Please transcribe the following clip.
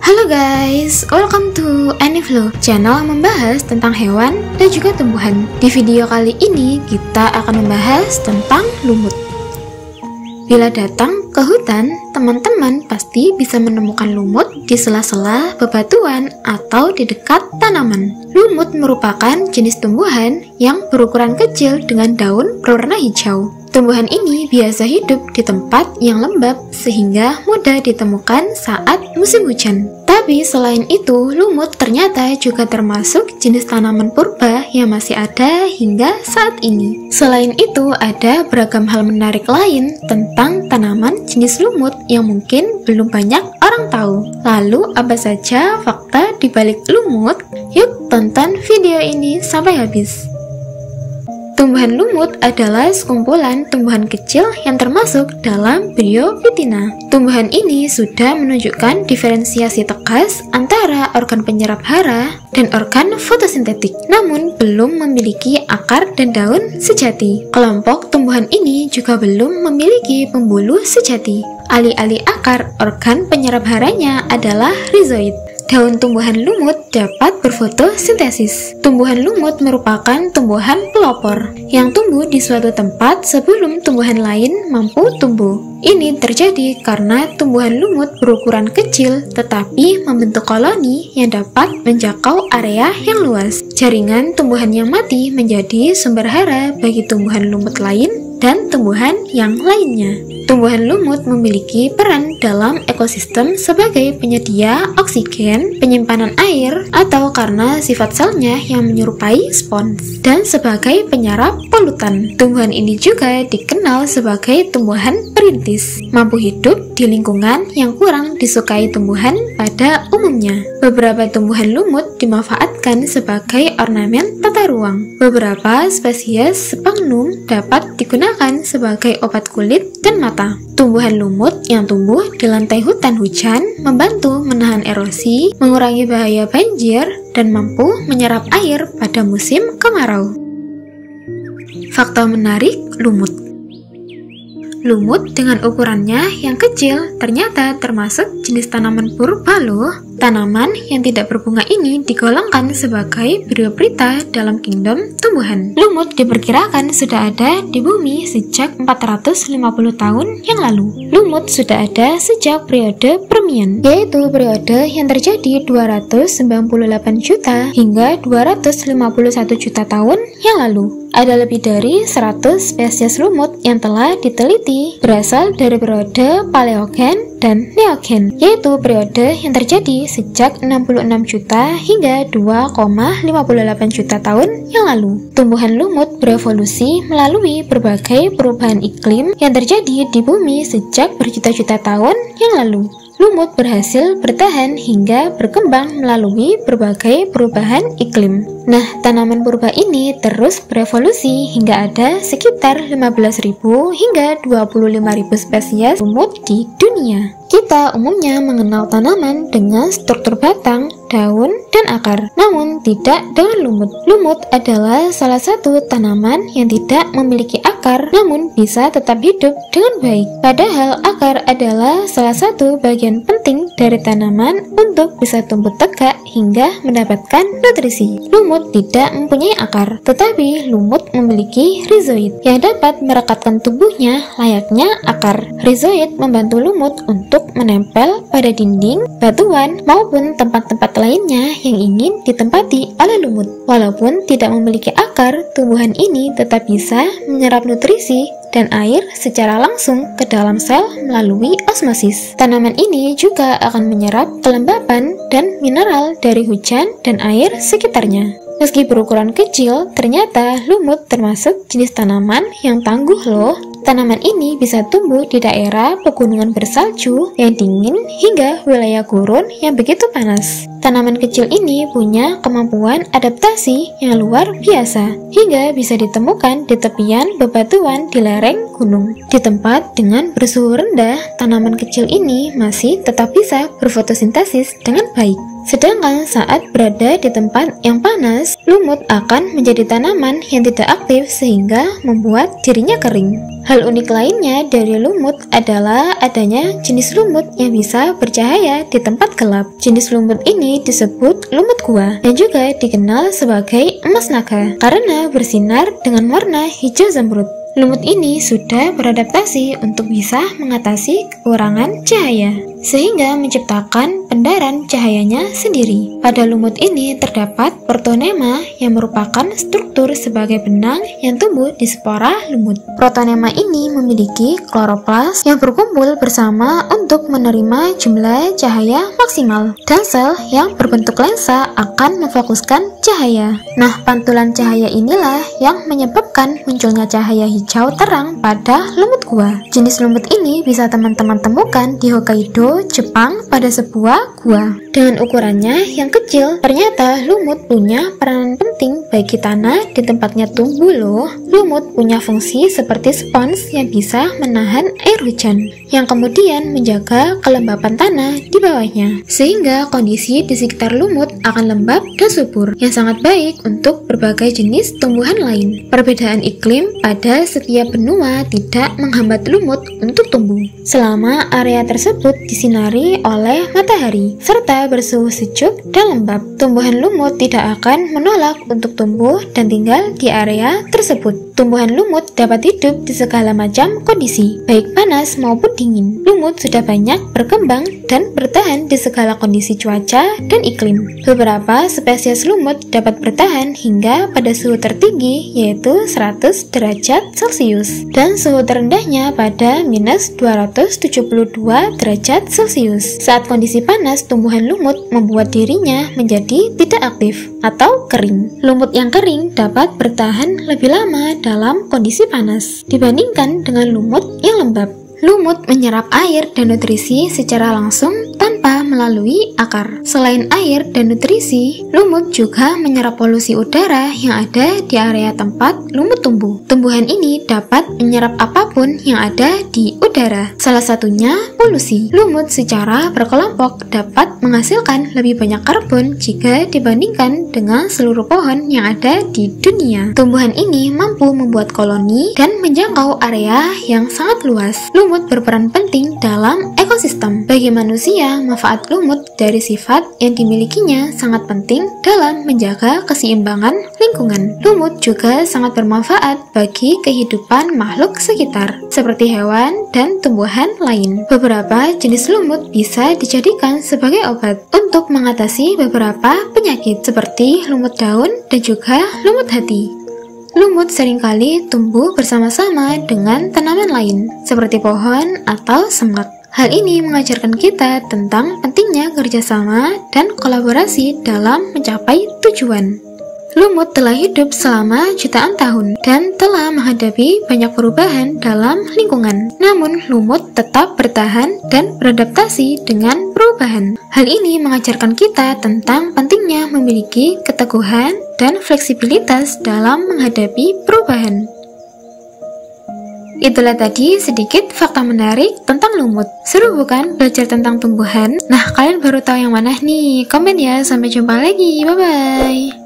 Halo guys, welcome to Aniflow, channel yang membahas tentang hewan dan juga tumbuhan. Di video kali ini kita akan membahas tentang lumut. Bila datang ke hutan, teman-teman pasti bisa menemukan lumut di sela-sela bebatuan atau di dekat tanaman. Lumut merupakan jenis tumbuhan yang berukuran kecil dengan daun berwarna hijau. Tumbuhan ini biasa hidup di tempat yang lembab sehingga mudah ditemukan saat musim hujan. Tapi selain itu, lumut ternyata juga termasuk jenis tanaman purba yang masih ada hingga saat ini. Selain itu, ada beragam hal menarik lain tentang tanaman jenis lumut yang mungkin belum banyak orang tahu. Lalu, apa saja fakta di balik lumut? Yuk, tonton video ini sampai habis. Tumbuhan lumut adalah sekumpulan tumbuhan kecil yang termasuk dalam Bryophytina. Tumbuhan ini sudah menunjukkan diferensiasi tegas antara organ penyerap hara dan organ fotosintetik, namun belum memiliki akar dan daun sejati. Kelompok tumbuhan ini juga belum memiliki pembuluh sejati. Alih-alih akar, organ penyerap haranya adalah rhizoid. Daun tumbuhan lumut dapat berfotosintesis. Tumbuhan lumut merupakan tumbuhan pelopor yang tumbuh di suatu tempat sebelum tumbuhan lain mampu tumbuh. Ini terjadi karena tumbuhan lumut berukuran kecil tetapi membentuk koloni yang dapat menjangkau area yang luas. Jaringan tumbuhan yang mati menjadi sumber hara bagi tumbuhan lumut lain dan tumbuhan yang lainnya. Tumbuhan lumut memiliki peran dalam ekosistem sebagai penyedia oksigen, penyimpanan air, atau karena sifat selnya yang menyerupai spons, dan sebagai penyerap polutan. Tumbuhan ini juga dikenal sebagai tumbuhan perintis, mampu hidup di lingkungan yang kurang disukai tumbuhan pada umumnya. Beberapa tumbuhan lumut dimanfaatkan sebagai ornamen tata ruang. Beberapa spesies Sphagnum dapat digunakan sebagai obat kulit dan mata. Tumbuhan lumut yang tumbuh di lantai hutan hujan membantu menahan erosi, mengurangi bahaya banjir, dan mampu menyerap air pada musim kemarau. Fakta menarik lumut. Lumut dengan ukurannya yang kecil ternyata termasuk jenis tanaman purba loh. Tanaman yang tidak berbunga ini digolongkan sebagai Bryophyta dalam kingdom tumbuhan. Lumut diperkirakan sudah ada di bumi sejak 450 tahun yang lalu. Lumut sudah ada sejak periode Permian, yaitu periode yang terjadi 298 juta hingga 251 juta tahun yang lalu. Ada lebih dari 100 spesies lumut yang telah diteliti berasal dari periode Paleogen dan Neogen, yaitu periode yang terjadi sejak 66 juta hingga 2,58 juta tahun yang lalu. Tumbuhan lumut berevolusi melalui berbagai perubahan iklim yang terjadi di bumi sejak berjuta-juta tahun yang lalu. Lumut berhasil bertahan hingga berkembang melalui berbagai perubahan iklim. Nah, tanaman purba ini terus berevolusi hingga ada sekitar 15.000 hingga 25.000 spesies lumut di dunia. Kita umumnya mengenal tanaman dengan struktur batang, daun, dan akar, namun tidak dengan lumut. Lumut adalah salah satu tanaman yang tidak memiliki akar, namun bisa tetap hidup dengan baik. Padahal akar adalah salah satu bagian penting dari tanaman untuk bisa tumbuh tegak hingga mendapatkan nutrisi. Lumut tidak mempunyai akar, tetapi lumut memiliki rhizoid yang dapat merekatkan tubuhnya layaknya akar. Rhizoid membantu lumut untuk menempel pada dinding, batuan, maupun tempat-tempat lainnya yang ingin ditempati oleh lumut. Walaupun tidak memiliki akar, tumbuhan ini tetap bisa menyerap nutrisi dan air secara langsung ke dalam sel melalui osmosis. Tanaman ini juga akan menyerap kelembapan dan mineral dari hujan dan air sekitarnya. Meski berukuran kecil, ternyata lumut termasuk jenis tanaman yang tangguh loh. Tanaman ini bisa tumbuh di daerah pegunungan bersalju yang dingin hingga wilayah gurun yang begitu panas. Tanaman kecil ini punya kemampuan adaptasi yang luar biasa, hingga bisa ditemukan di tepian bebatuan di lereng gunung. Di tempat dengan bersuhu rendah, tanaman kecil ini masih tetap bisa berfotosintesis dengan baik. Sedangkan saat berada di tempat yang panas, lumut akan menjadi tanaman yang tidak aktif sehingga membuat dirinya kering. Hal unik lainnya dari lumut adalah adanya jenis lumut yang bisa bercahaya di tempat gelap. Jenis lumut ini disebut lumut gua dan juga dikenal sebagai emas naga karena bersinar dengan warna hijau zamrud. Lumut ini sudah beradaptasi untuk bisa mengatasi kekurangan cahaya, sehingga menciptakan pendaran cahayanya sendiri. Pada lumut ini terdapat protonema yang merupakan struktur sebagai benang yang tumbuh di spora lumut. Protonema ini memiliki kloroplas yang berkumpul bersama untuk menerima jumlah cahaya maksimal, dan sel yang berbentuk lensa akan memfokuskan cahaya. Nah, pantulan cahaya inilah yang menyebabkan munculnya cahaya hijau terang pada lumut gua. Jenis lumut ini bisa teman-teman temukan di Hokkaido, Jepang pada sebuah gua. Dengan ukurannya yang kecil, ternyata lumut punya peranan penting bagi tanah di tempatnya tumbuh loh. Lumut punya fungsi seperti spons yang bisa menahan air hujan, yang kemudian menjaga kelembapan tanah di bawahnya, sehingga kondisi di sekitar lumut akan lembab dan subur, yang sangat baik untuk berbagai jenis tumbuhan lain. Perbedaan iklim pada setiap benua tidak menghambat lumut untuk tumbuh, selama area tersebut disinari oleh matahari, serta bersuhu sejuk dan lembab. Tumbuhan lumut tidak akan menolak untuk tumbuh dan tinggal di area tersebut. Tumbuhan lumut dapat hidup di segala macam kondisi, baik panas maupun dingin. Lumut sudah banyak berkembang dan bertahan di segala kondisi cuaca dan iklim. Beberapa spesies lumut dapat bertahan hingga pada suhu tertinggi yaitu 100 derajat Celcius dan suhu terendahnya pada minus 272 derajat Celcius. Saat kondisi panas, tumbuhan lumut membuat dirinya menjadi tidak aktif atau kering. Lumut yang kering dapat bertahan lebih lama dalam kondisi panas dibandingkan dengan lumut yang lembab. Lumut menyerap air dan nutrisi secara langsung tanpa melalui akar. Selain air dan nutrisi, lumut juga menyerap polusi udara yang ada di area tempat lumut tumbuh. Tumbuhan ini dapat menyerap apapun yang ada di udara, salah satunya polusi. Lumut secara berkelompok dapat menghasilkan lebih banyak karbon jika dibandingkan dengan seluruh pohon yang ada di dunia. Tumbuhan ini mampu membuat koloni dan menjangkau area yang sangat luas. Lumut berperan penting dalam ekosistem. Bagi manusia, manfaat lumut dari sifat yang dimilikinya sangat penting dalam menjaga keseimbangan lingkungan. Lumut juga sangat bermanfaat bagi kehidupan makhluk sekitar, seperti hewan dan tumbuhan lain. Beberapa jenis lumut bisa dijadikan sebagai obat untuk mengatasi beberapa penyakit, seperti lumut daun dan juga lumut hati. Lumut seringkali tumbuh bersama-sama dengan tanaman lain, seperti pohon atau semak. Hal ini mengajarkan kita tentang pentingnya kerjasama dan kolaborasi dalam mencapai tujuan. Lumut telah hidup selama jutaan tahun dan telah menghadapi banyak perubahan dalam lingkungan. Namun, lumut tetap bertahan dan beradaptasi dengan perubahan. Hal ini mengajarkan kita tentang pentingnya memiliki keteguhan dan fleksibilitas dalam menghadapi perubahan. Itulah tadi sedikit fakta menarik tentang lumut. Seru bukan belajar tentang tumbuhan? Nah, kalian baru tahu yang mana nih? Komen ya, sampai jumpa lagi. Bye-bye.